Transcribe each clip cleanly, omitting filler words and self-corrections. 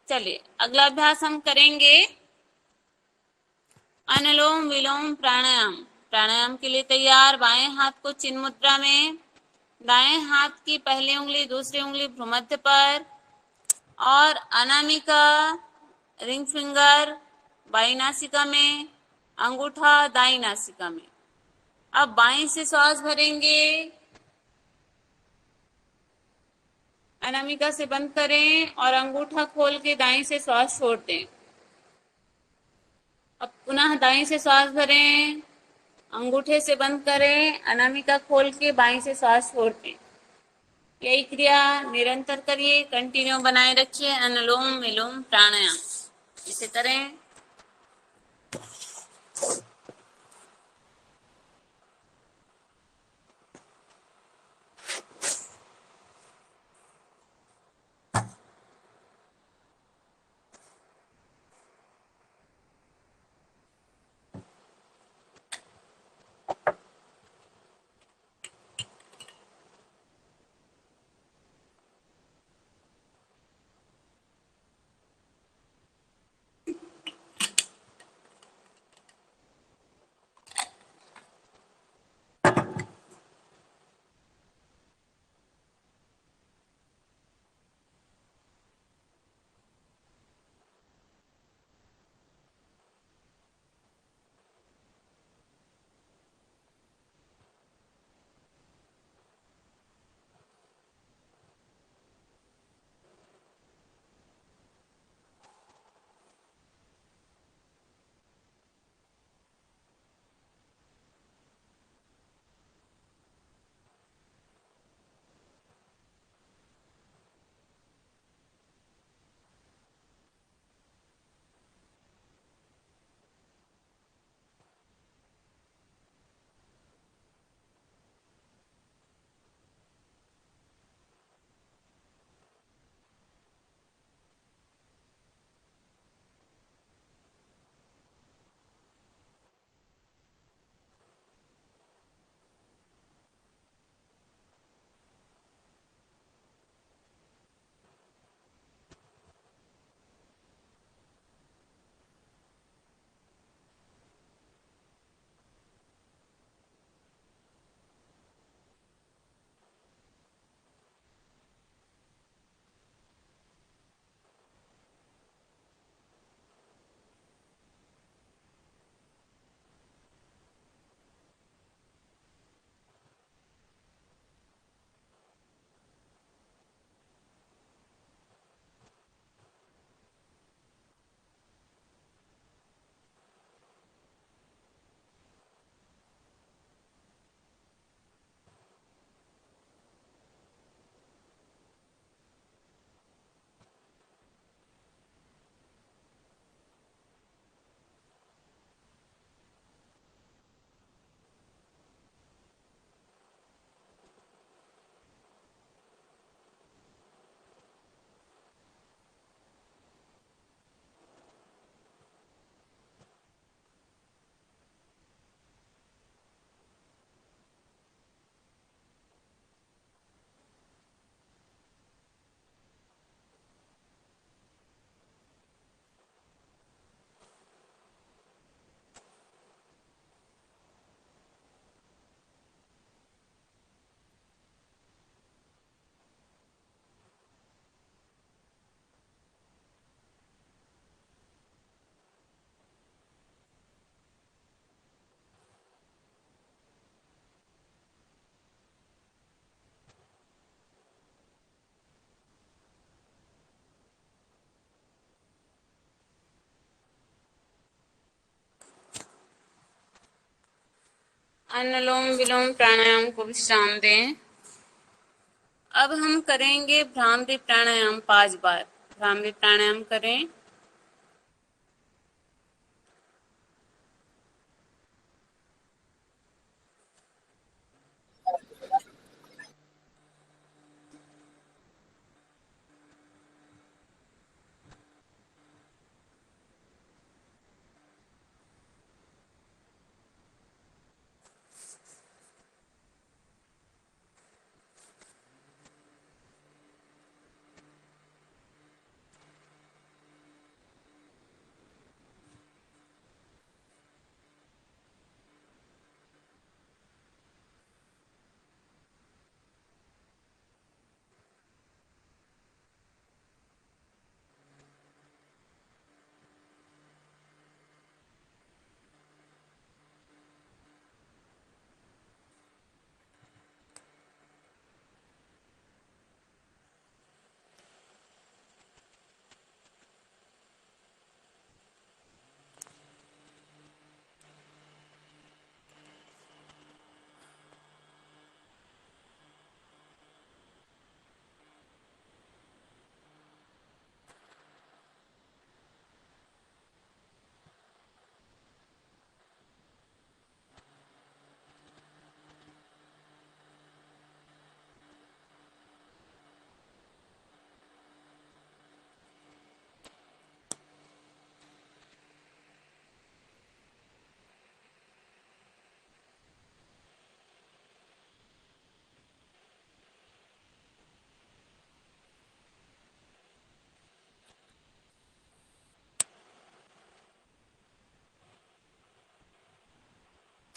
चलिए अगला अभ्यास हम करेंगे अनुलोम विलोम प्राणायाम। प्राणायाम के लिए तैयार। बाएं हाथ को चिन्ह मुद्रा में, दाएं हाथ की पहली उंगली दूसरी उंगली भ्रूमध्य पर और अनामिका रिंग फिंगर बाई नासिका में, अंगूठा दाई नासिका में। अब बाएं से श्वास भरेंगे, अनामिका से बंद करें और अंगूठा खोल के दाएं से श्वास छोड़ दें। अब पुनः दाएं से श्वास भरें, अंगूठे से बंद करें, अनामिका खोल के बाएं से श्वास छोड़ दें। यही क्रिया निरंतर करिए, कंटिन्यू बनाए रखिए। अनुलोम विलोम प्राणायाम इसे करें। अनुलोम विलोम प्राणायाम को विश्राम दें। अब हम करेंगे भ्रामरी प्राणायाम 5 बार। भ्रामरी प्राणायाम करें।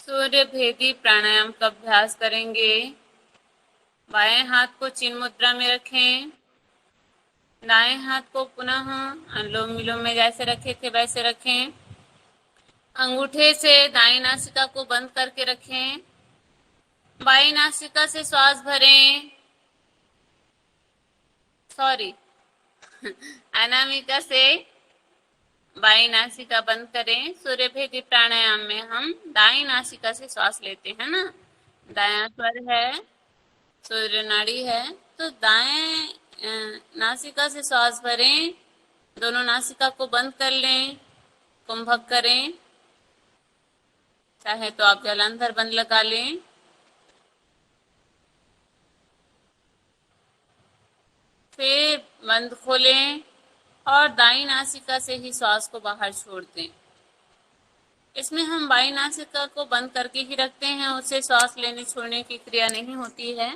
सूर्य भेदी प्राणायाम का अभ्यास करेंगे। बाएं हाथ को चिन्ह मुद्रा में रखें। दाएं हाथ को पुनः अनुलोम विलोम में जैसे रखे थे वैसे रखें। अंगूठे से दाएं नासिका को बंद करके रखें। बाएं नासिका से श्वास भरें। सॉरी अनामिका से बाएं नासिका बंद करें। सूर्य भेदी प्राणायाम में हम दाएं नासिका से श्वास लेते हैं ना। दायां स्वर है, सूर्य नाड़ी है, तो दाएं नासिका से श्वास भरें। दोनों नासिका को बंद कर लें, कुंभक करें। चाहे तो आप जलांधर बंद लगा लें। फिर बंद खोलें और दाईं नासिका से ही श्वास को बाहर छोड़ दें। इसमें हम बाईं नासिका को बंद करके ही रखते हैं, उससे श्वास लेने छोड़ने की क्रिया नहीं होती है।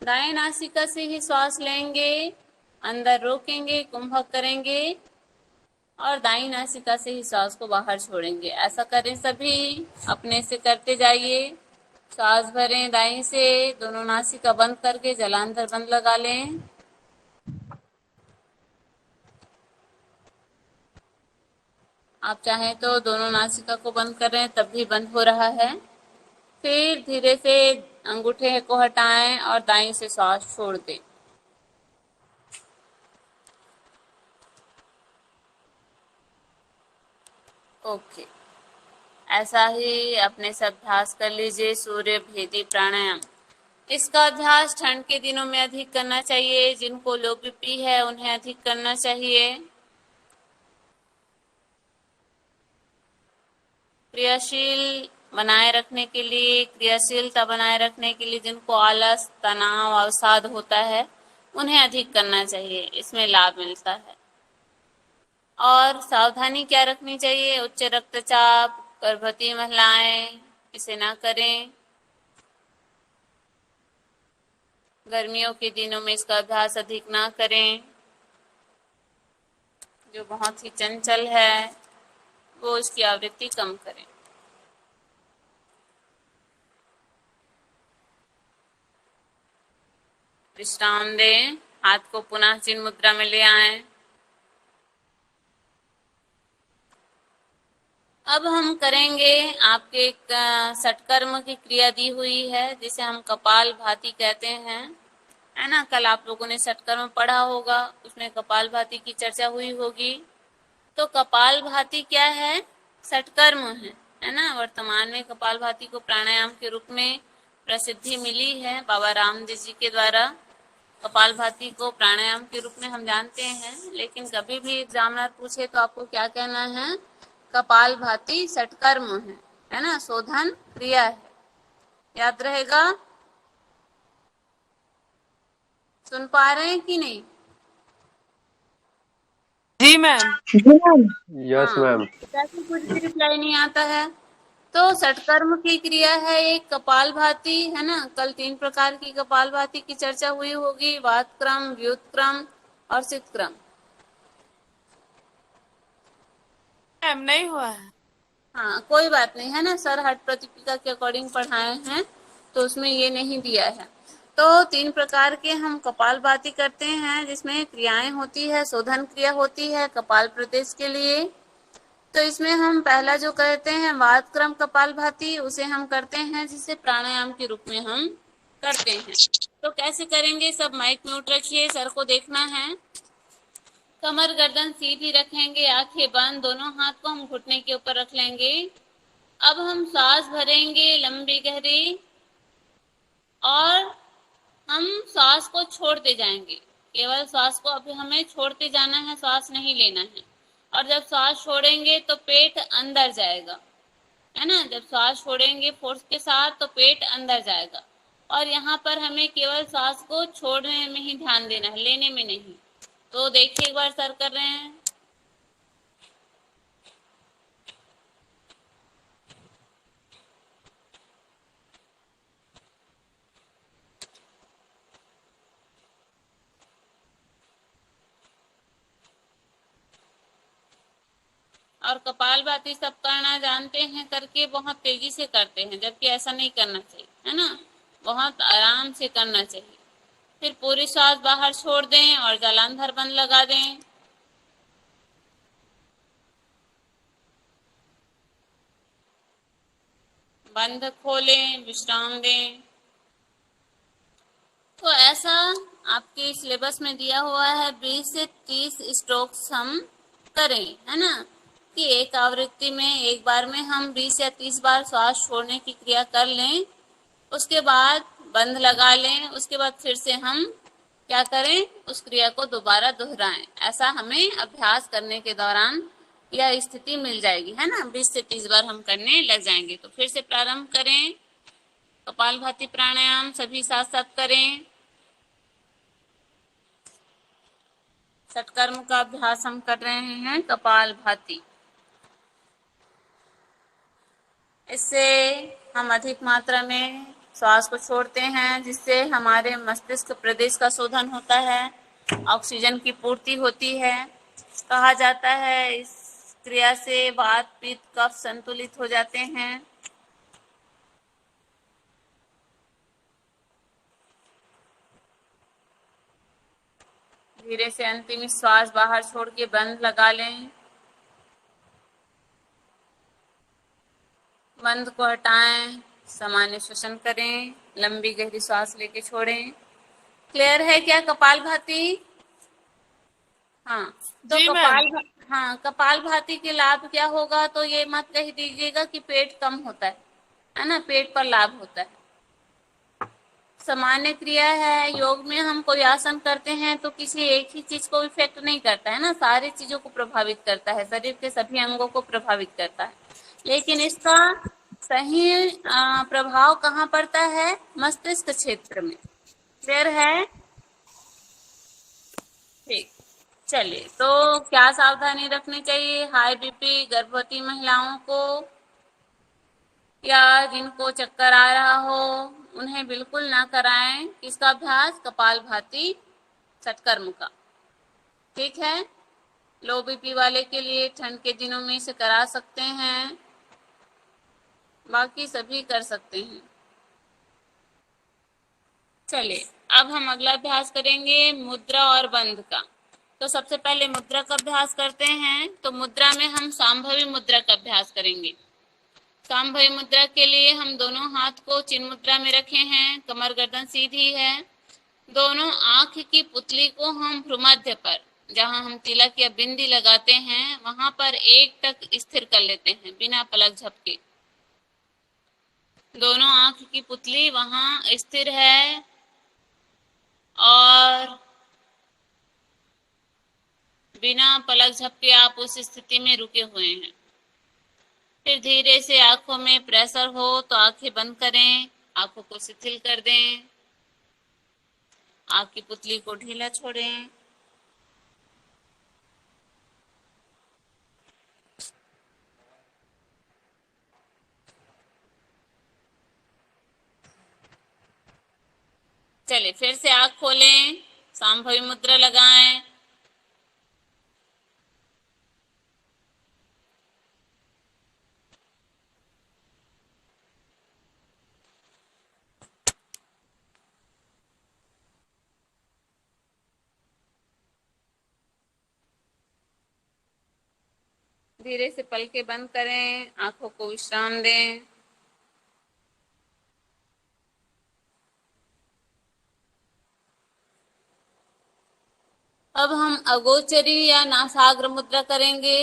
दाएं नासिका से ही श्वास लेंगे, अंदर रोकेंगे, कुंभक करेंगे और दाईं नासिका से ही श्वास को बाहर छोड़ेंगे। ऐसा करें, सभी अपने से करते जाइए। श्वास भरें दाईं से, दोनों नासिका बंद करके जलांधर बंद लगा लें। आप चाहें तो दोनों नासिका को बंद कर रहे हैं तब भी बंद हो रहा है। फिर धीरे से अंगूठे को हटाएं और दाईं से श्वास छोड़ दें। ओके, ऐसा ही अपने से अभ्यास कर लीजिए सूर्य भेदी प्राणायाम। इसका अभ्यास ठंड के दिनों में अधिक करना चाहिए। जिनको लो बीपी है उन्हें अधिक करना चाहिए। क्रियाशील बनाए रखने के लिए, क्रियाशीलता बनाए रखने के लिए जिनको आलस, तनाव, अवसाद होता है उन्हें अधिक करना चाहिए। इसमें लाभ मिलता है। और सावधानी क्या रखनी चाहिए? उच्च रक्तचाप, गर्भवती महिलाएं इसे ना करें। गर्मियों के दिनों में इसका अभ्यास अधिक ना करें। जो बहुत ही चंचल है वो इसकी आवृत्ति कम करें। विश्राम दें, हाथ को पुनः चिन्ह मुद्रा में ले आएं। अब हम करेंगे, आपके एक षटकर्म की क्रिया दी हुई है जिसे हम कपाल भाती कहते हैं, है ना। कल आप लोगों ने षटकर्म पढ़ा होगा, उसमें कपाल भाती की चर्चा हुई होगी। तो कपाल भाती क्या है? षटकर्म है ना। वर्तमान में कपाल भाती को प्राणायाम के रूप में प्रसिद्धि मिली है बाबा रामदेव जी के द्वारा। कपाल भाती को प्राणायाम के रूप में हम जानते हैं, लेकिन कभी भी एग्जामिनर पूछे तो आपको क्या कहना है? कपाल भाती षटकर्म है ना, शोधन क्रिया है। याद रहेगा? सुन पा रहे हैं कि नहीं? जी मैम। यस हाँ, मैम। कैसे कुछ भी रिप्लाई नहीं आता है। तो षटकर्म की क्रिया है एक कपाल भाती, है ना। कल 3 प्रकार की कपाल भाती की चर्चा हुई होगी, वात क्रम, व्युत्क्रम और सित क्रम। मैम नहीं हुआ है। हाँ, कोई बात नहीं, है ना। सर हट प्रतिपिका के अकॉर्डिंग पढ़ाए हैं तो उसमें ये नहीं दिया है। तो 3 प्रकार के हम कपाल भाती करते हैं जिसमें क्रियाएं होती है, शोधन क्रिया होती है कपाल प्रदेश के लिए। तो इसमें हम पहला जो करते हैं वात क्रम कपाल भाती, उसे हम करते हैं जिसे प्राणायाम के रूप में हम करते हैं। तो कैसे करेंगे? सब माइक म्यूट रखिए, सर को देखना है। कमर गर्दन सीधी रखेंगे, आंखें बंद, दोनों हाथ को हम घुटने के ऊपर रख लेंगे। अब हम सांस भरेंगे लंबी गहरी और हम सांस को छोड़ते जाएंगे। केवल सांस को अभी हमें छोड़ते जाना है, सांस नहीं लेना है। और जब सांस छोड़ेंगे तो पेट अंदर जाएगा, है ना। जब सांस छोड़ेंगे फोर्स के साथ तो पेट अंदर जाएगा। और यहाँ पर हमें केवल सांस को छोड़ने में ही ध्यान देना है, लेने में नहीं। तो देखिए एक बार सर कर रहे हैं। और कपालभाति सब करना जानते हैं, करके बहुत तेजी से करते हैं, जबकि ऐसा नहीं करना चाहिए, है ना। बहुत आराम से करना चाहिए। फिर पूरी श्वास बाहर छोड़ दें और जलांधर बंद लगा दें। बंद खोलें, विश्राम दें। तो ऐसा आपके सिलेबस में दिया हुआ है, 20 से 30 स्ट्रोक्स हम करें, है ना, कि एक आवृत्ति में एक बार में हम 20 या 30 बार श्वास छोड़ने की क्रिया कर लें, उसके बाद बंद लगा लें, उसके बाद फिर से हम क्या करें, उस क्रिया को दोबारा दोहराएं। ऐसा हमें अभ्यास करने के दौरान यह स्थिति मिल जाएगी, है ना। 20 से 30 बार हम करने लग जाएंगे। तो फिर से प्रारंभ करें। कपालभाति प्राणायाम सभी साथ साथ करें। षटकर्म का अभ्यास हम कर रहे हैं, कपालभाति। इससे हम अधिक मात्रा में श्वास को छोड़ते हैं, जिससे हमारे मस्तिष्क प्रदेश का शोधन होता है, ऑक्सीजन की पूर्ति होती है। कहा जाता है इस क्रिया से वात पित्त कफ संतुलित हो जाते हैं। धीरे से अंतिम श्वास बाहर छोड़ के बंद लगा लें। बंद को हटाएं, सामान्य श्वसन करें, लंबी गहरी सांस लेके छोड़ें। क्लियर है क्या कपालभाति? हाँ, तो जी मैम। कपालभाति के लाभ क्या होगा, तो ये मत कह दीजिएगा कि पेट कम होता है ना, पेट पर लाभ होता है। सामान्य क्रिया है। योग में हम कोई आसन करते हैं तो किसी एक ही चीज को इफेक्ट नहीं करता है ना, सारी चीजों को प्रभावित करता है, शरीर के सभी अंगों को प्रभावित करता है। लेकिन इसका सही प्रभाव कहाँ पड़ता है? मस्तिष्क क्षेत्र में। क्लियर है? ठीक, चलिए। तो क्या सावधानी रखनी चाहिए हाई बीपी गर्भवती महिलाओं को, या जिनको चक्कर आ रहा हो, उन्हें बिल्कुल ना कराएं किसका अभ्यास? कपालभाति षटकर्म का। ठीक है। लो बीपी वाले के लिए ठंड के दिनों में इसे करा सकते हैं, बाकी सभी कर सकते हैं। चलिए, अब हम अगला अभ्यास करेंगे मुद्रा और बंध का। तो सबसे पहले मुद्रा का अभ्यास करते हैं। तो मुद्रा में हम सांभवी मुद्रा का अभ्यास करेंगे। सांभवी मुद्रा के लिए हम दोनों हाथ को चिन्ह मुद्रा में रखे हैं, कमर गर्दन सीधी है। दोनों आंख की पुतली को हम भ्रूमध्य पर, जहां हम तिलक या बिंदी लगाते हैं, वहां पर एकटक स्थिर कर लेते हैं बिना पलक झपके। दोनों आंख की पुतली वहां स्थिर है और बिना पलक झपके आप उस स्थिति में रुके हुए हैं। फिर धीरे से आंखों में प्रेशर हो तो आंखें बंद करें, आंखों को शिथिल कर दें, आंख की पुतली को ढीला छोड़ें। चलिए, फिर से आंख खोलें, सांभवी मुद्रा लगाएं। धीरे से पलकें बंद करें, आंखों को विश्राम दें। अब हम अगोचरी या नासाग्र मुद्रा करेंगे।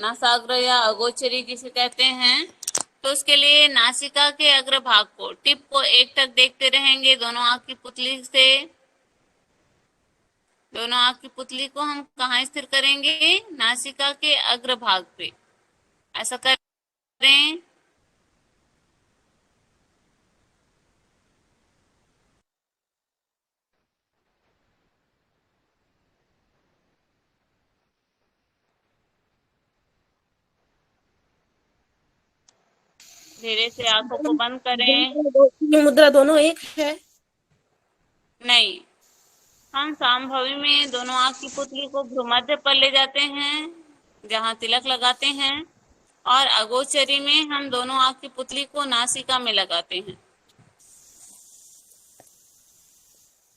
नासाग्र या अगोचरी जिसे कहते हैं। तो उसके लिए नासिका के अग्रभाग को, टिप को एकटक देखते रहेंगे दोनों आंख की पुतली से। दोनों आंख की पुतली को हम कहाँ स्थिर करेंगे? नासिका के अग्रभाग पे। ऐसा करें। धीरे से आंखों को बंद करें। मुद्रा दोनों एक है? नहीं, हम सांभवी में दोनों आंख की पुतली को भ्रूमध्य पर ले जाते हैं जहाँ तिलक लगाते हैं, और अगोचरी में हम दोनों आँख की पुतली को नासिका में लगाते हैं।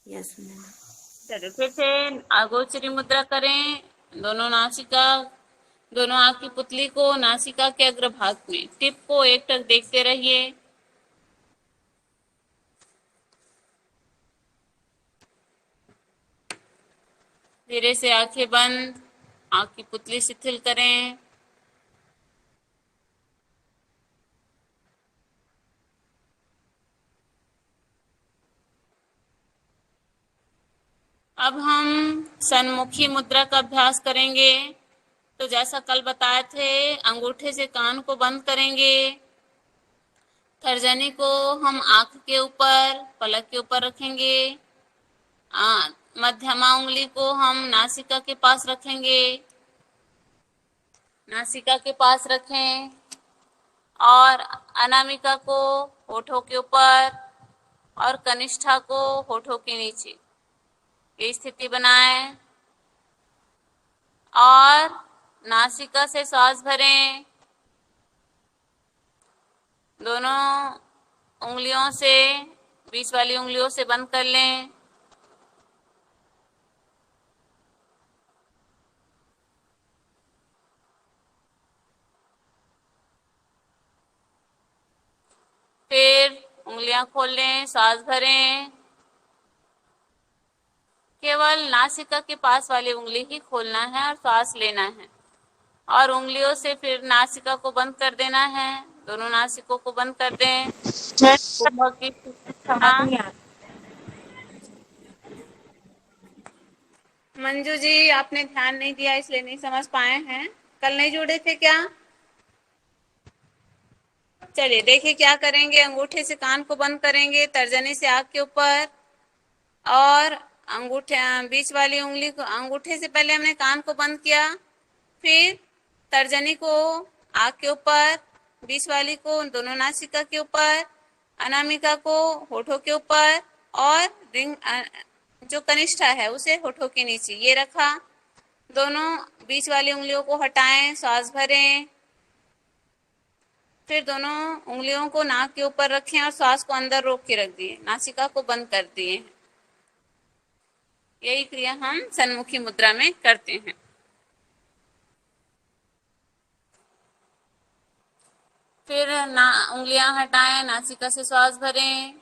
Yes ma'am. चलो फिर से अगोचरी मुद्रा करें। दोनों आँख की पुतली को नासिका के अग्रभाग में, टिप को एकटक देखते रहिए। धीरे से आंखें बंद, आँख की पुतली शिथिल करें। अब हम सन्मुखी मुद्रा का अभ्यास करेंगे। तो जैसा कल बताए थे, अंगूठे से कान को बंद करेंगे, तर्जनी को हम आंख के ऊपर, पलक के ऊपर रखेंगे, मध्यमा उंगली को हम नासिका के पास रखेंगे, नासिका के पास रखें, और अनामिका को होठों के ऊपर और कनिष्ठा को होठों के नीचे, ये स्थिति बनाएं। और नासिका से सांस भरें, दोनों उंगलियों से, बीच वाली उंगलियों से बंद कर लें। फिर उंगलियां खोल लें, सांस भरें। केवल नासिका के पास वाली उंगली ही खोलना है और सांस लेना है, और उंगलियों से फिर नासिका को बंद कर देना है। दोनों नासिकों को बंद कर दें। कुंभ की, हाँ मंजू जी, आपने ध्यान नहीं दिया इसलिए नहीं समझ पाए हैं। कल नहीं जुड़े थे क्या? चलिए देखिए क्या करेंगे। अंगूठे से कान को बंद करेंगे, तर्जनी से आँख के ऊपर, और अंगूठे बीच वाली उंगली को, अंगूठे से पहले हमने कान को बंद किया, फिर तर्जनी को आँख के ऊपर, बीच वाली को दोनों नासिका के ऊपर, अनामिका को होठों के ऊपर, और रिंग जो कनिष्ठा है उसे होठों के नीचे, ये रखा। दोनों बीच वाली उंगलियों को हटाएं, सांस भरें। फिर दोनों उंगलियों को नाक के ऊपर रखें और सांस को अंदर रोक के रख दिए, नासिका को बंद कर दिए। यही क्रिया हम सन्मुखी मुद्रा में करते हैं। फिर उंगलियां हटाएं, नासिका से सांस भरें।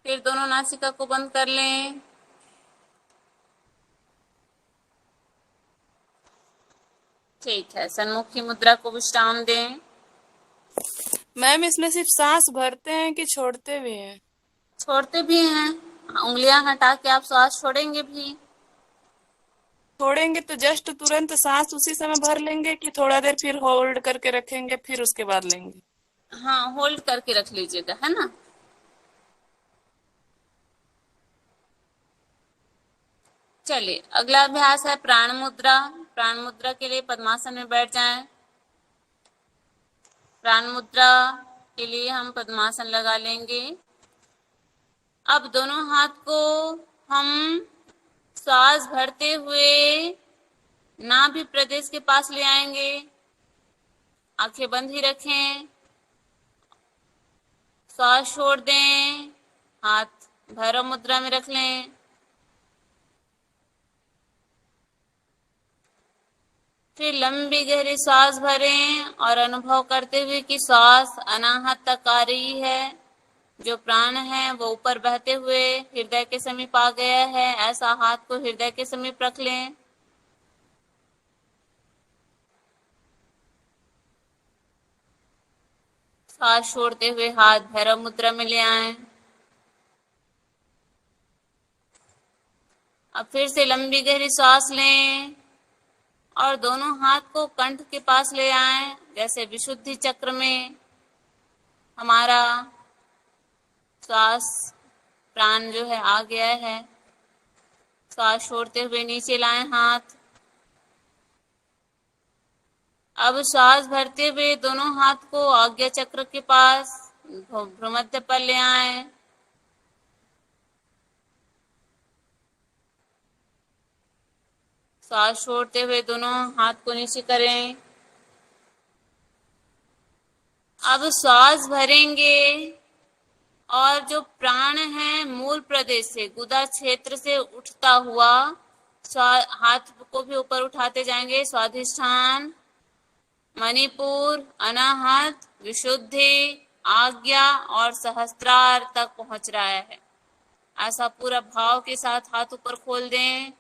फिर दोनों नासिका को बंद कर लें। ठीक है, सन्मुखी मुद्रा को विश्राम दें। मैम इसमें सिर्फ सांस भरते हैं कि छोड़ते भी हैं? छोड़ते भी हैं, उंगलियां हटा के आप सांस छोड़ेंगे भी। छोड़ेंगे तो जस्ट तुरंत सांस उसी समय भर लेंगे कि थोड़ा देर फिर होल्ड करके रखेंगे फिर उसके बाद लेंगे? हाँ, होल्ड करके रख लीजिएगा, है ना। चलिए अगला अभ्यास है प्राण मुद्रा। प्राण मुद्रा के लिए पद्मासन में बैठ जाएं। प्राण मुद्रा के लिए हम पद्मासन लगा लेंगे। अब दोनों हाथ को हम सांस भरते हुए नाभि प्रदेश के पास ले आएंगे। आंखें बंद ही रखें, सांस छोड़ दें, हाथ भैरव मुद्रा में रख लें। फिर लंबी गहरी सांस भरें और अनुभव करते हुए कि सांस अनाहत तक आ रही है। जो प्राण है वो ऊपर बहते हुए हृदय के समीप आ गया है, ऐसा हाथ को हृदय के समीप रख लें। सांस छोड़ते हुए हाथ भैरव मुद्रा में ले आएं। अब फिर से लंबी गहरी सांस लें और दोनों हाथ को कंठ के पास ले आएं, जैसे विशुद्धि चक्र में हमारा सांस प्राण जो है आ गया है। सांस छोड़ते हुए नीचे लाएं हाथ। अब सांस भरते हुए दोनों हाथ को आज्ञा चक्र के पास भ्रूमध्य पर ले आएं। सांस छोड़ते हुए दोनों हाथ को नीचे करें। अब श्वास भरेंगे और जो प्राण है मूल प्रदेश से, गुदा क्षेत्र से उठता हुआ हाथ को भी ऊपर उठाते जाएंगे। स्वाधिष्ठान, मणिपुर, अनाहत, विशुद्धि, आज्ञा और सहस्त्रार तक पहुंच रहा है। ऐसा पूरा भाव के साथ हाथ ऊपर खोल दें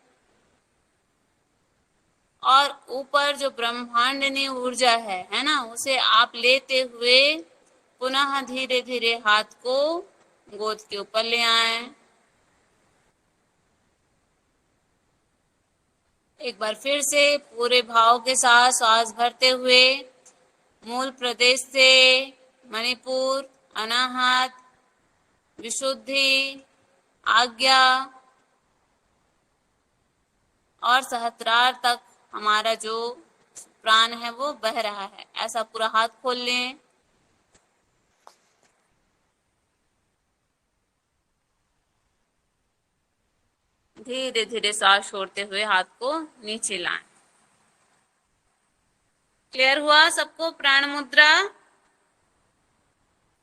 और ऊपर जो ब्रह्मांडनी ऊर्जा है ना, उसे आप लेते हुए पुनः धीरे धीरे हाथ को गोद के ऊपर ले आए। एक बार फिर से पूरे भाव के साथ श्वास भरते हुए मूल प्रदेश से मणिपुर, अनाहत, विशुद्धि, आज्ञा और सहस्त्रार तक हमारा जो प्राण है वो बह रहा है। ऐसा पूरा हाथ खोल लें। धीरे धीरे सांस छोड़ते हुए हाथ को नीचे लाएं। क्लियर हुआ सबको प्राण मुद्रा?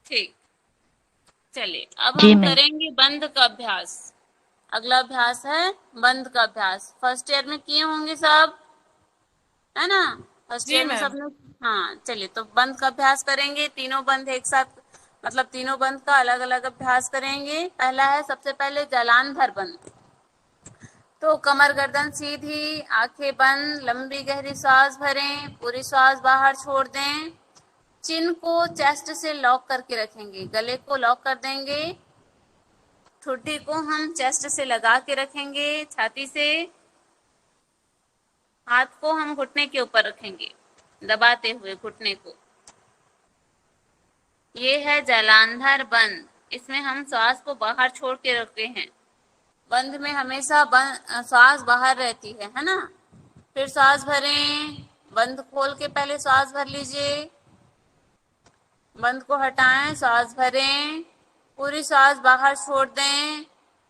ठीक, चलिए अब हम करेंगे बंद का अभ्यास। अगला अभ्यास है बंद का अभ्यास। फर्स्ट ईयर में किए होंगे सब, है ना? फर्स्ट ईयर में सबने, हाँ चलिए तो बंद का अभ्यास करेंगे। तीनों बंद एक साथ, मतलब तीनों बंद का अलग अलग अभ्यास करेंगे। पहला है सबसे पहले जलांधर बंद। तो कमर गर्दन सीधी, आंखें बंद, लंबी गहरी सांस भरें, पूरी सांस बाहर छोड़ दें। चिन को चेस्ट से लॉक करके रखेंगे, गले को लॉक कर देंगे। ठुड्डी को हम चेस्ट से लगा के रखेंगे, छाती से। हाथ को हम घुटने के ऊपर रखेंगे, दबाते हुए घुटने को। ये है जलांधर बंद। इसमें हम श्वास को बाहर छोड़ के रखते हैं। बंद में हमेशा श्वास बाहर रहती है ना? फिर श्वास भरें, बंद खोल के पहले श्वास भर लीजिए, बंद को हटाएं, श्वास भरें, पूरी श्वास बाहर छोड़ दें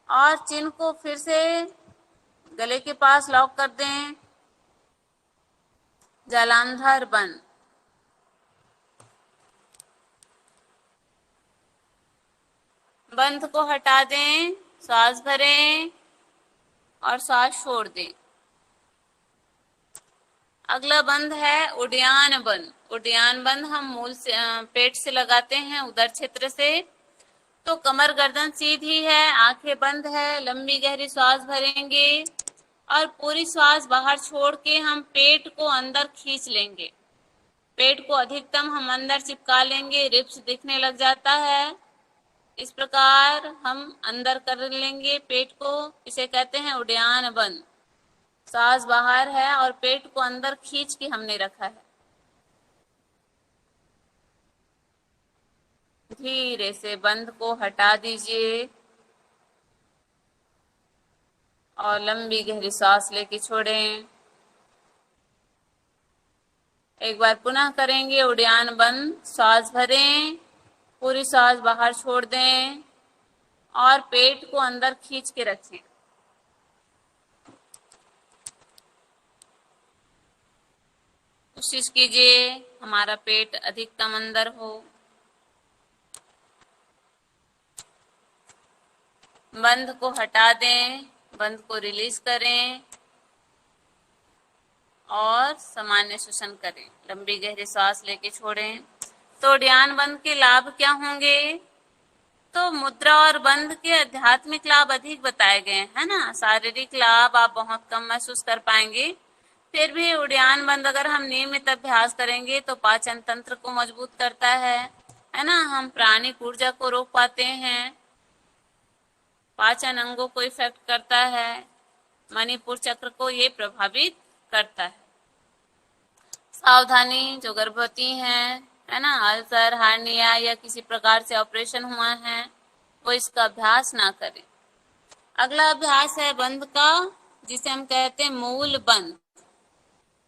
और चिन को फिर से गले के पास लॉक कर दें। जलांधर बंद। बंद को हटा दें, श्वास भरें और श्वास छोड़ दें। अगला बंद है उड्डयन बंद। उड्डयन बंद हम मूल से पेट से लगाते हैं, उदर क्षेत्र से। तो कमर गर्दन सीधी है, आंखें बंद है, लंबी गहरी श्वास भरेंगे और पूरी श्वास बाहर छोड़ के हम पेट को अंदर खींच लेंगे। पेट को अधिकतम हम अंदर चिपका लेंगे, रिब्स दिखने लग जाता है। इस प्रकार हम अंदर कर लेंगे पेट को, इसे कहते हैं उड्डयन बंद। सांस बाहर है और पेट को अंदर खींच के हमने रखा है। धीरे से बंद को हटा दीजिए और लंबी गहरी सांस लेके छोड़ें। एक बार पुनः करेंगे उड्डयन बंद। सांस भरें, पूरी सांस बाहर छोड़ दें और पेट को अंदर खींच के रखें। कोशिश कीजिए हमारा पेट अधिकतम अंदर हो। बंद को हटा दें, बंद को रिलीज करें और सामान्य श्वसन करें। लंबी गहरी सांस लेके छोड़ें। तो उड्डयन बंद के लाभ क्या होंगे? तो मुद्रा और बंद के आध्यात्मिक लाभ अधिक बताए गए हैं ना। शारीरिक लाभ आप बहुत कम महसूस कर पाएंगे। फिर भी उड्डयन बंद अगर हम नियमित अभ्यास करेंगे तो पाचन तंत्र को मजबूत करता है ना। हम प्राणिक ऊर्जा को रोक पाते हैं, पाचन अंगों को इफेक्ट करता है, मणिपुर चक्र को ये प्रभावित करता है। सावधानी, जो गर्भवती हैं, है ना, अल्सर, हार्निया या किसी प्रकार से ऑपरेशन हुआ है, वो इसका अभ्यास ना करें। अगला अभ्यास है बंद का, जिसे हम कहते हैं मूल बंद।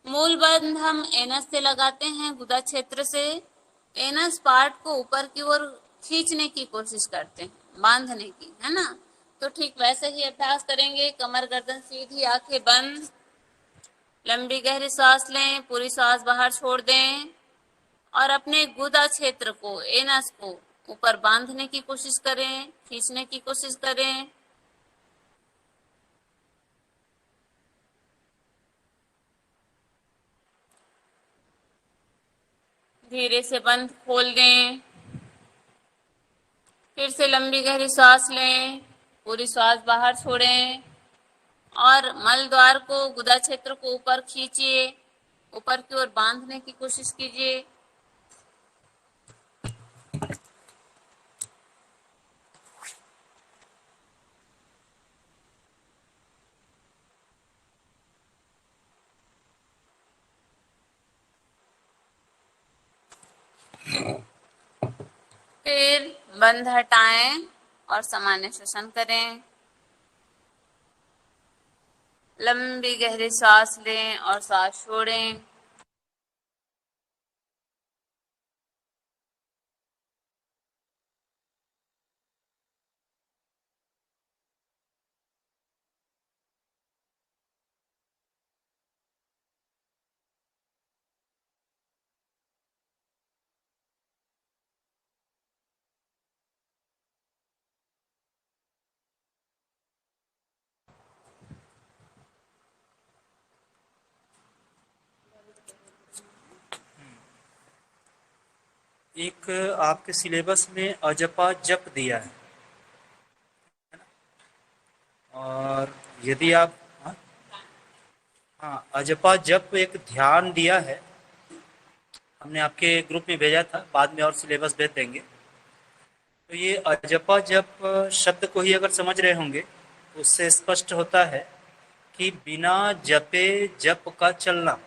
मूल बंद हम एनस से लगाते हैं, गुदा क्षेत्र से। एनस पार्ट को ऊपर की ओर खींचने की कोशिश करते हैं, बांधने की, है ना। तो ठीक वैसे ही अभ्यास करेंगे। कमर गर्दन सीधी, आंखें बंद, लंबी गहरी सांस लें, पूरी सांस बाहर छोड़ दें और अपने गुदा क्षेत्र को, एनस को ऊपर बांधने की कोशिश करें, खींचने की कोशिश करें। धीरे से बंद खोल दें। फिर से लंबी गहरी सांस लें, पूरी सांस बाहर छोड़ें और मल द्वार को, गुदा क्षेत्र को ऊपर खींचिए, ऊपर की ओर बांधने की कोशिश कीजिए। फिर बंध हटाएं और सामान्य श्वसन करें। लंबी गहरी सांस लें और सांस छोड़ें। एक आपके सिलेबस में अजपा जप दिया है और यदि आप हाँ अजपा जप एक ध्यान दिया है, हमने आपके ग्रुप में भेजा था, बाद में और सिलेबस भेज देंगे। तो ये अजपा जप शब्द को ही अगर समझ रहे होंगे तो उससे स्पष्ट होता है कि बिना जपे जप का चलना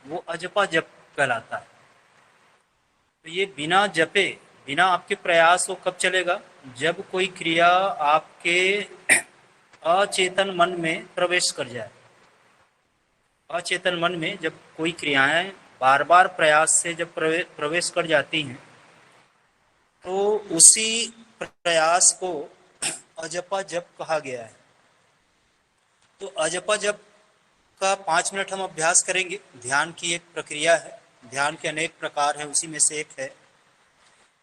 वो अजपा जप कहलाता है। तो ये बिना जपे, बिना आपके प्रयास वो कब चलेगा? जब कोई क्रिया आपके अचेतन मन में प्रवेश कर जाए। अचेतन मन में जब कोई क्रियाएं बार बार प्रयास से जब प्रवेश कर जाती हैं तो उसी प्रयास को अजपा जप कहा गया है। तो अजपा जप का 5 मिनट हम अभ्यास करेंगे। ध्यान की एक प्रक्रिया है, ध्यान के अनेक प्रकार हैं, उसी में से एक है।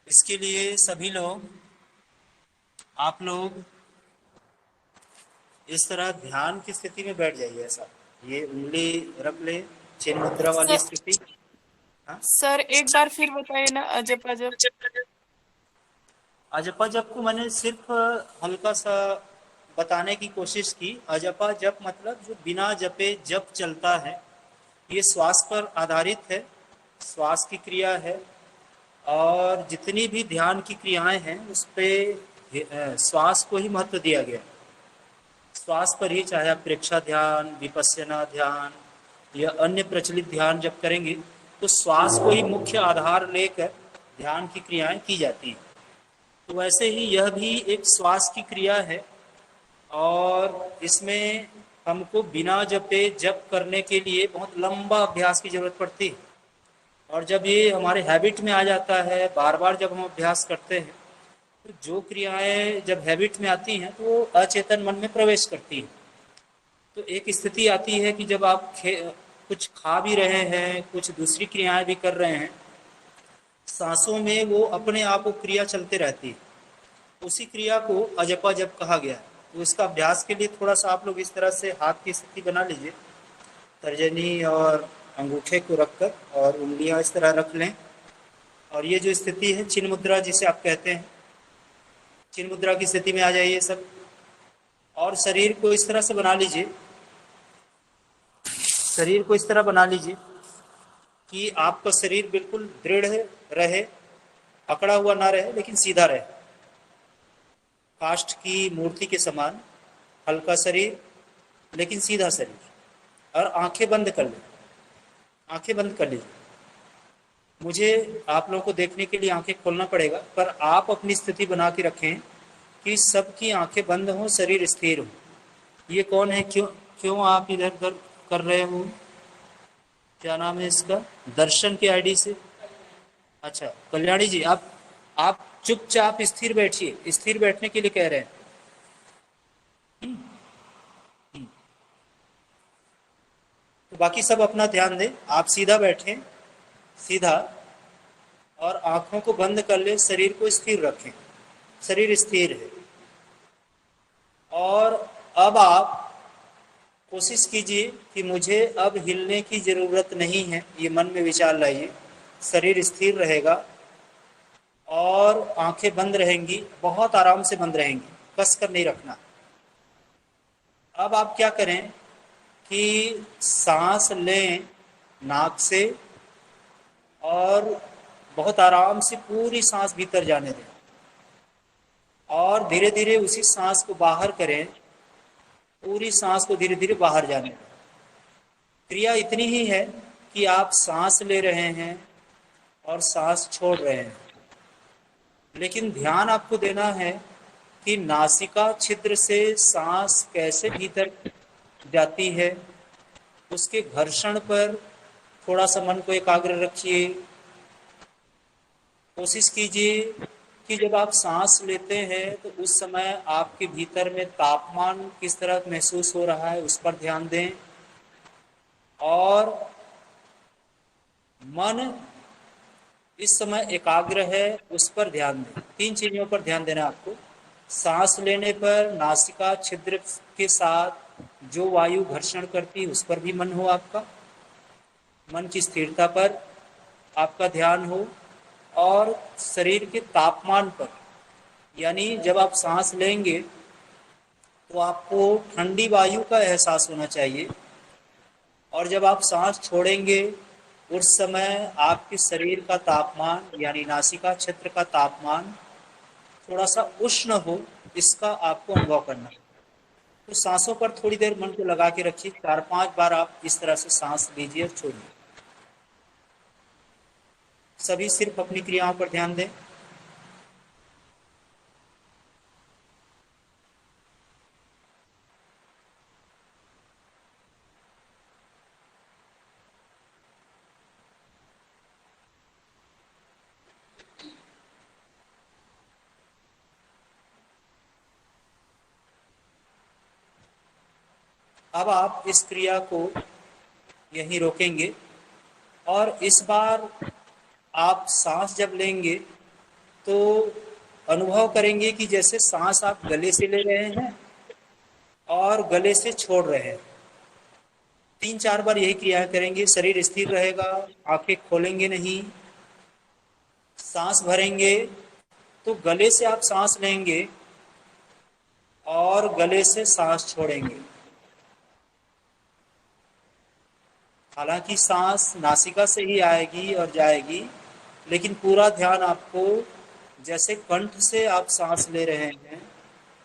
इसके लिए सभी लोग, आप लोग इस तरह ध्यान की स्थिति में बैठ जाइए। ऐसा ये उंगली रख ले, चिन्ह मुद्रा वाली स्थिति। सर एक बार फिर बताइए ना अजपा जप। अजपा जप को मैंने सिर्फ हल्का सा बताने की कोशिश की। अजपा जप मतलब जो बिना जपे जप चलता है, ये श्वास पर आधारित है, श्वास की क्रिया है और जितनी भी ध्यान की क्रियाएं हैं उस पे श्वास को ही महत्व दिया गया। श्वास पर ही, चाहे आप प्रेक्षा ध्यान, विपश्यना ध्यान या अन्य प्रचलित ध्यान जब करेंगे तो श्वास को ही मुख्य आधार लेकर ध्यान की क्रियाएं की जाती हैं। तो वैसे ही यह भी एक श्वास की क्रिया है और इसमें हमको बिना जपे जप करने के लिए बहुत लंबा अभ्यास की जरूरत पड़ती है। और जब ये हमारे हैबिट में आ जाता है, बार बार जब हम अभ्यास करते हैं तो जो क्रियाएं जब हैबिट में आती हैं तो वो अचेतन मन में प्रवेश करती हैं। तो एक स्थिति आती है कि जब आप कुछ खा भी रहे हैं, कुछ दूसरी क्रियाएं भी कर रहे हैं, सांसों में वो अपने आप वो क्रिया चलते रहती है। उसी क्रिया को अजपा जप कहा गया है। तो इसका अभ्यास के लिए थोड़ा सा आप लोग इस तरह से हाथ की स्थिति बना लीजिए, तर्जनी और अंगूठे को रखकर, और उंगलियां इस तरह रख लें। और ये जो स्थिति है चिन्ह मुद्रा जिसे आप कहते हैं, चिन्ह मुद्रा की स्थिति में आ जाइए सब। और शरीर को इस तरह से बना लीजिए, शरीर को इस तरह बना लीजिए कि आपका शरीर बिल्कुल दृढ़ रहे, अकड़ा हुआ ना रहे लेकिन सीधा रहे, काष्ठ की मूर्ति के समान। हल्का शरीर लेकिन सीधा शरीर। और आंखें बंद कर लें, आंखें बंद कर लीजिए। मुझे आप लोगों को देखने के लिए आंखें खोलना पड़ेगा, पर आप अपनी स्थिति बना के रखें कि सबकी आंखें बंद हों, शरीर स्थिर हो। ये कौन है? क्यों आप इधर उधर कर रहे हो? क्या नाम है इसका? दर्शन के आईडी से। अच्छा कल्याणी जी, आप चुपचाप स्थिर बैठिए, स्थिर बैठने के लिए कह रहे हैं। तो बाकी सब अपना ध्यान दें। आप सीधा बैठें, सीधा, और आंखों को बंद कर ले, शरीर को स्थिर रखें, शरीर स्थिर है। और अब आप कोशिश कीजिए कि मुझे अब हिलने की जरूरत नहीं है, ये मन में विचार लाइए। शरीर स्थिर रहेगा और आंखें बंद रहेंगी, बहुत आराम से बंद रहेंगी, कस कर नहीं रखना। अब आप क्या करें कि सांस लें नाक से और बहुत आराम से पूरी सांस भीतर जाने दें, और धीरे धीरे उसी सांस को बाहर करें, पूरी सांस को धीरे धीरे बाहर जाने दें। क्रिया इतनी ही है कि आप सांस ले रहे हैं और सांस छोड़ रहे हैं, लेकिन ध्यान आपको देना है कि नासिका छिद्र से सांस कैसे भीतर जाती है, उसके घर्षण पर थोड़ा सा मन को एकाग्र रखिए। कोशिश कीजिए कि जब आप सांस लेते हैं तो उस समय आपके भीतर में तापमान किस तरह महसूस हो रहा है, उस पर ध्यान दें। और मन इस समय एकाग्र है, उस पर ध्यान दें। 3 चीजों पर ध्यान देना आपको। सांस लेने पर नासिका छिद्र के साथ जो वायु घर्षण करती है उस पर भी मन हो आपका, मन की स्थिरता पर आपका ध्यान हो, और शरीर के तापमान पर, यानी जब आप सांस लेंगे तो आपको ठंडी वायु का एहसास होना चाहिए, और जब आप सांस छोड़ेंगे उस समय आपके शरीर का तापमान यानी नासिका क्षेत्र का तापमान थोड़ा सा उष्ण हो, इसका आपको अनुभव करना है। तो सांसों पर थोड़ी देर मन को लगा के रखिए, 4-5 बार आप इस तरह से सांस लीजिए और छोड़िए। सभी सिर्फ अपनी क्रियाओं पर ध्यान दें। अब आप इस क्रिया को यहीं रोकेंगे, और इस बार आप सांस जब लेंगे तो अनुभव करेंगे कि जैसे सांस आप गले से ले रहे हैं और गले से छोड़ रहे हैं। 3-4 बार यही क्रिया करेंगे। शरीर स्थिर रहेगा, आंखें खोलेंगे नहीं। सांस भरेंगे तो गले से आप सांस लेंगे और गले से सांस छोड़ेंगे। हालांकि सांस नासिका से ही आएगी और जाएगी, लेकिन पूरा ध्यान आपको जैसे कंठ से आप सांस ले रहे हैं,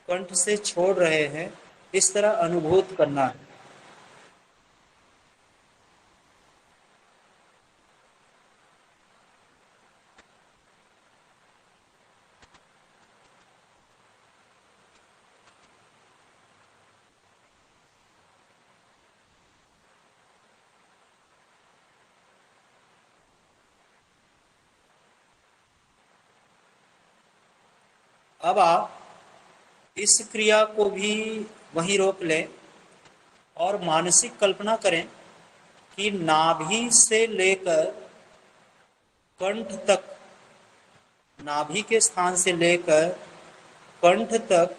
कंठ से छोड़ रहे हैं, इस तरह अनुभूत करना है। अब आप इस क्रिया को भी वहीं रोक लें और मानसिक कल्पना करें कि नाभि से लेकर कंठ तक, नाभि के स्थान से लेकर कंठ तक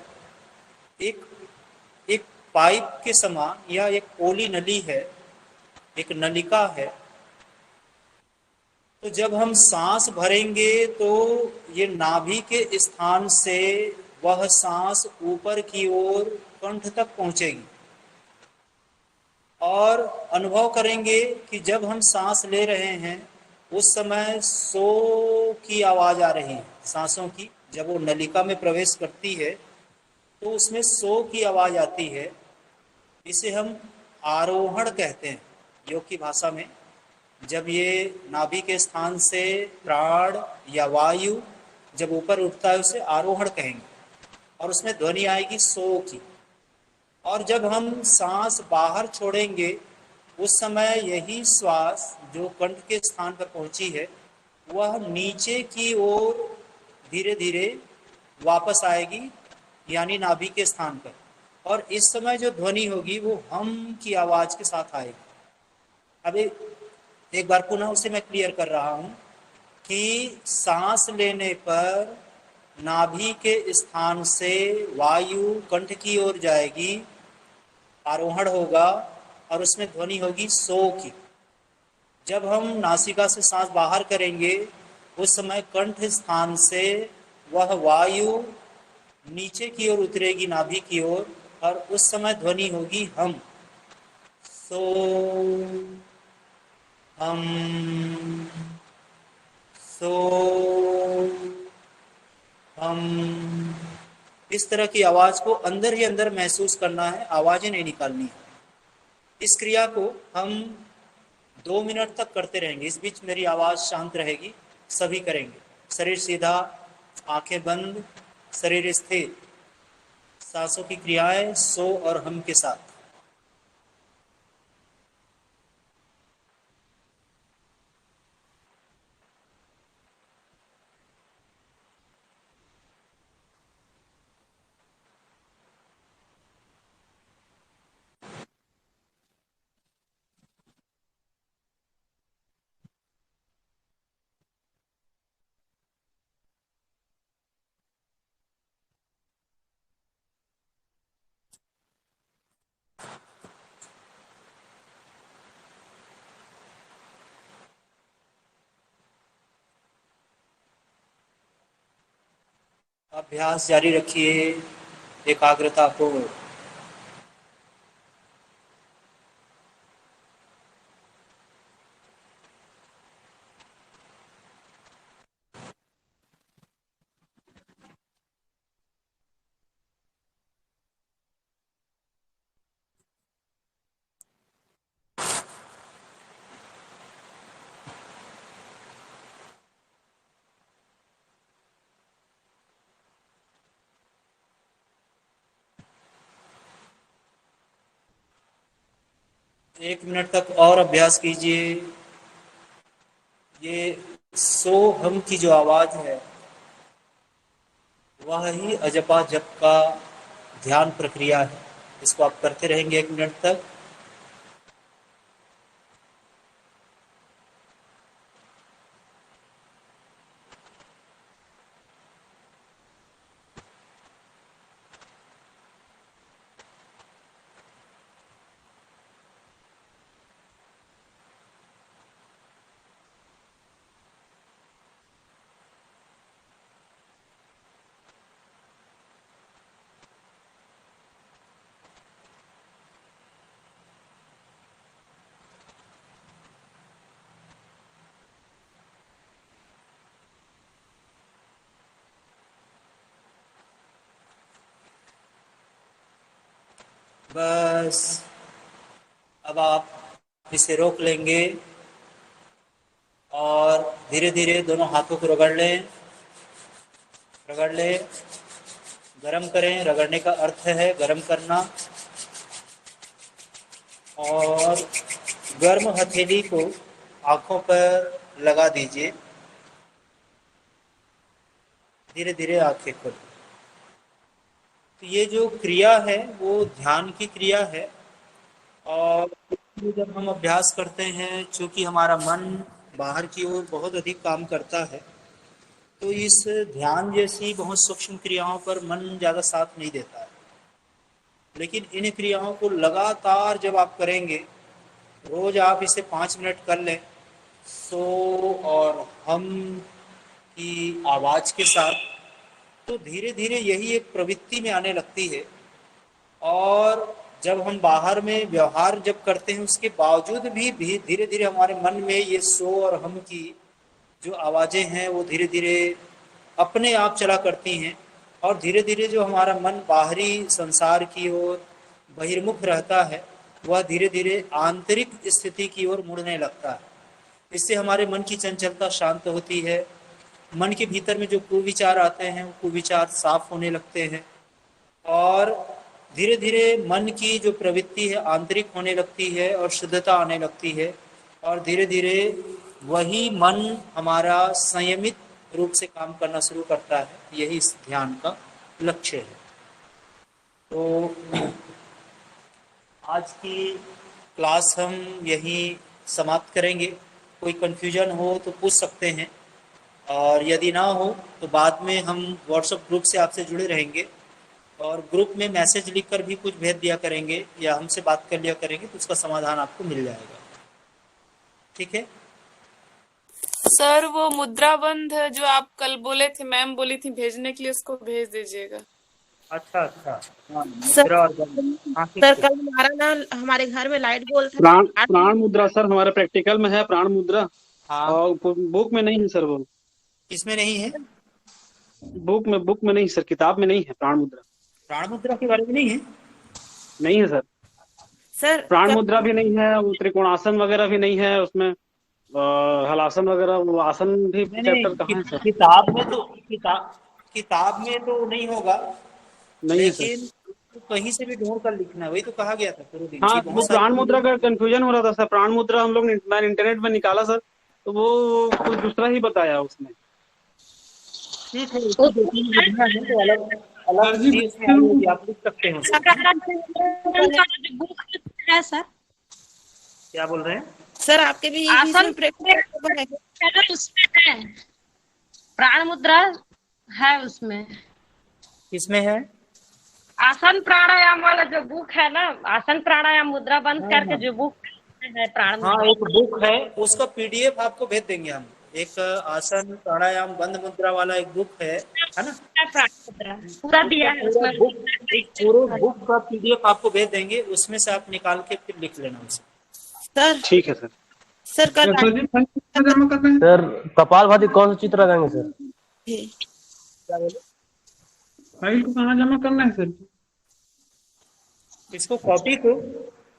एक पाइप के समान या एक पोली नली है, एक नलिका है। तो जब हम सांस भरेंगे तो ये नाभि के स्थान से वह सांस ऊपर की ओर कंठ तक पहुंचेगी, और अनुभव करेंगे कि जब हम सांस ले रहे हैं उस समय सो की आवाज आ रही है सांसों की। जब वो नलिका में प्रवेश करती है तो उसमें सो की आवाज आती है। इसे हम आरोहण कहते हैं योग की भाषा में। जब ये नाभि के स्थान से प्राण या वायु जब ऊपर उठता है उसे आरोहण कहेंगे, और उसमें ध्वनि आएगी सो की। और जब हम सांस बाहर छोड़ेंगे उस समय यही श्वास जो कंठ के स्थान पर पहुंची है वह नीचे की ओर धीरे धीरे वापस आएगी, यानी नाभि के स्थान पर। और इस समय जो ध्वनि होगी वो हम की आवाज के साथ आएगी। अब एक बार पुनः उसे मैं क्लियर कर रहा हूं कि सांस लेने पर नाभि के स्थान से वायु कंठ की ओर जाएगी, आरोहण होगा और उसमें ध्वनि होगी सो की। जब हम नासिका से सांस बाहर करेंगे उस समय कंठ स्थान से वह वायु नीचे की ओर उतरेगी नाभि की ओर, और उस समय ध्वनि होगी हम। सो हम, सो हम। इस तरह की आवाज को अंदर ही अंदर महसूस करना है, आवाजें नहीं निकालनी है। इस क्रिया को हम 2 मिनट तक करते रहेंगे। इस बीच मेरी आवाज शांत रहेगी, सभी करेंगे। शरीर सीधा, आंखें बंद, शरीर स्थिर, सांसों की क्रियाएं सो और हम के साथ। अभ्यास जारी रखिए एकाग्रता को। एक मिनट तक और अभ्यास कीजिए। ये सो हम की जो आवाज है वह ही अजपा जप का ध्यान प्रक्रिया है। इसको आप करते रहेंगे 1 मिनट तक। बस अब आप इसे रोक लेंगे और धीरे धीरे दोनों हाथों को रगड़ लें, रगड़ लें, गरम करें। रगड़ने का अर्थ है गरम करना। और गर्म हथेली को आंखों पर लगा दीजिए। धीरे धीरे आंखें खोलें। तो ये जो क्रिया है वो ध्यान की क्रिया है। और जब हम अभ्यास करते हैं, चूंकि हमारा मन बाहर की ओर बहुत अधिक काम करता है, तो इस ध्यान जैसी बहुत सूक्ष्म क्रियाओं पर मन ज़्यादा साथ नहीं देता है। लेकिन इन क्रियाओं को लगातार जब आप करेंगे, रोज आप इसे 5 मिनट कर लें सो और हम की आवाज़ के साथ, तो धीरे धीरे यही एक प्रवृत्ति में आने लगती है। और जब हम बाहर में व्यवहार जब करते हैं उसके बावजूद भी धीरे धीरे हमारे मन में ये सो और हम की जो आवाज़ें हैं वो धीरे धीरे अपने आप चला करती हैं। और धीरे धीरे जो हमारा मन बाहरी संसार की ओर बहिर्मुख रहता है वह धीरे धीरे आंतरिक स्थिति की ओर मुड़ने लगता है। इससे हमारे मन की चंचलता शांत होती है। मन के भीतर में जो कुविचार आते हैं वो कुविचार साफ होने लगते हैं। और धीरे धीरे मन की जो प्रवृत्ति है आंतरिक होने लगती है और शुद्धता आने लगती है। और धीरे धीरे वही मन हमारा संयमित रूप से काम करना शुरू करता है। यही इस ध्यान का लक्ष्य है। तो आज की क्लास हम यहीं समाप्त करेंगे। कोई कन्फ्यूजन हो तो पूछ सकते हैं, और यदि ना हो तो बाद में हम व्हाट्सएप ग्रुप से आपसे जुड़े रहेंगे, और ग्रुप में मैसेज लिखकर भी कुछ भेज दिया करेंगे या हमसे बात कर लिया करेंगे, तो उसका समाधान आपको मिल जाएगा। ठीक है। सर वो मुद्रा बंध जो आप कल बोले थे, मैम बोली थी भेजने के लिए, उसको भेज दीजिएगा। अच्छा अच्छा, हाँ सर मुद्रा और बंद, हाँ ठीक सर है। कल हमारा ना हमारे घर में लाइट गोल था प्राण 8। प्राण मुद्रा सर हमारे प्रैक्टिकल में है, प्राण मुद्रा। हाँ, और बुक में नहीं है सर वो। इसमें नहीं है। बुक में नहीं सर, किताब में नहीं है प्राण मुद्रा। प्राण मुद्रा के बारे में नहीं है। नहीं है सर। सर प्राण कल मुद्रा भी नहीं है, वो त्रिकोणासन वगैरह भी नहीं है उसमें। हलासन वगैरह, वो आसन भी नहीं नहीं, चैप्टर कहाँ है सर? किताब में तो किताब में तो नहीं होगा, नहीं है सर। लेकिन कहीं से भी ढूंढ कर लिखना है, वही तो कहा गया था पूरे दिन हाँ, की वो बहुत प्राण मुद्रा सारी। का कंफ्यूजन हो रहा था सर। प्राण मुद्रा हम लोग मैंने इंटरनेट में निकाला सर, तो वो कुछ दूसरा ही बताया उसमें। ठीक है, उसकी दो तीन विधियां हैं तो अलग अलग विधि उसमें आई होगी, आप लिख सकते हैं उसको। है सर। क्या बोल रहे हैं? सर आपके भी आसन इसमें प्रैक्टिकल है। उसमें है, प्राण मुद्रा है उसमें। किसमें है? आसन प्राणायाम वाला जो बुक है ना, आसन प्राणायाम मुद्रा बंद हाँ करके हाँ जो बुक है प्राण हाँ, मुद्रा। एक बुक है, उसका पीडीएफ आपको भेज देंगे हम। एक आसन प्राणायाम बंद मुद्रा वाला एक बुक है ना? प्राण मुद्रा पूरा दिया है पूरा उसमें। बुक, एक पूरे बुक का पीडीएफ आपको भेज देंगे, उसमें से आप निकाल के फिर लिख लेना उसे। सर ठीक है सर। सर कल सर कपाल भाती कौन सा चित्र लगाएंगे सर? क्या बोले? फाइल को कहाँ जमा करना है सर? इसको कॉपी को,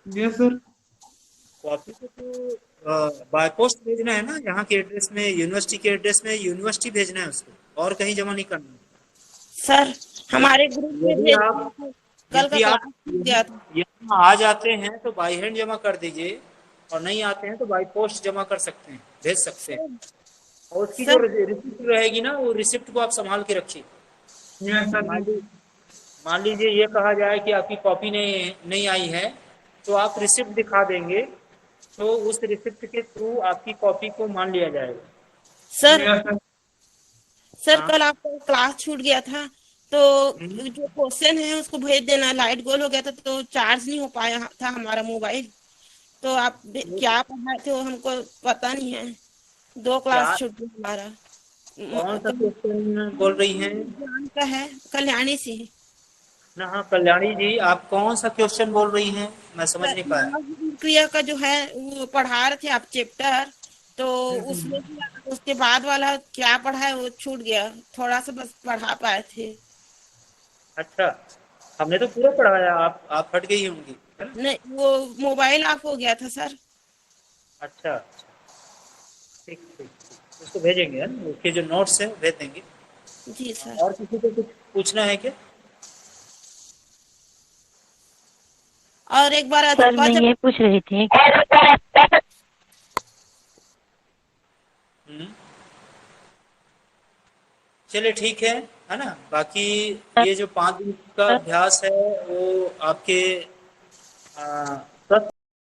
यस सर। कॉपी को तो बाय पोस्ट भेजना है ना, यहाँ के एड्रेस में, यूनिवर्सिटी के एड्रेस में यूनिवर्सिटी भेजना है उसको, और कहीं जमा नहीं करना है। सर हमारे ग्रुप में यदि भेज आप कल का यदि आप क्लास दिया था। यहाँ आ जाते हैं तो बाई हैंड जमा कर दीजिए, और नहीं आते हैं तो बाई पोस्ट जमा कर सकते हैं, भेज सकते हैं। और उसकी जो सर रिसिप्ट रहेगी ना, वो रिसिप्ट को आप संभाल के रखिए। मान लीजिए ये कहा जाए कि आपकी कॉपी नहीं आई है, तो आप रिसिप्ट दिखा देंगे, तो उस रिसिप्ट के थ्रू आपकी कॉपी को मान लिया जाएगा। सर सर हाँ। कल आपका क्लास छूट गया था, तो जो क्वेश्चन है उसको भेज देना। लाइट गोल हो गया था तो चार्ज नहीं हो पाया था हमारा मोबाइल, तो आप क्या पढ़ाए थे वो हमको पता नहीं है। 2 क्लास क्या, छूट गया हमारा। कौन सा क्वेश्चन बोल रही हैं? विज्ञान का है, कल्याणी से। ना हाँ, कल्याणी जी, आप कौन सा क्वेश्चन बोल रही हैं? मैं समझ नहीं पाया। क्रिया का जो है वो पढ़ा रहे थे आप चैप्टर, तो उसमें उसके बाद वाला क्या पढ़ा है वो छूट गया, थोड़ा सा बस पढ़ा पाए थे। अच्छा, हमने तो पूरा पढ़ाया, आप हट गई होंगी, है ना? नहीं, वो मोबाइल ऑफ हो गया था सर। अच्छा, ठीक ठीक ठीक, उसको भेजेंगे, है ना? उसके जो नोट्स है भेज देंगे। जी सर। और किसी को कुछ पूछना है क्या? और एक बार सर मैं ये पूछ रही थी, चलिए ठीक है ना? बाकी ये जो 5 दिन का अभ्यास है वो आपके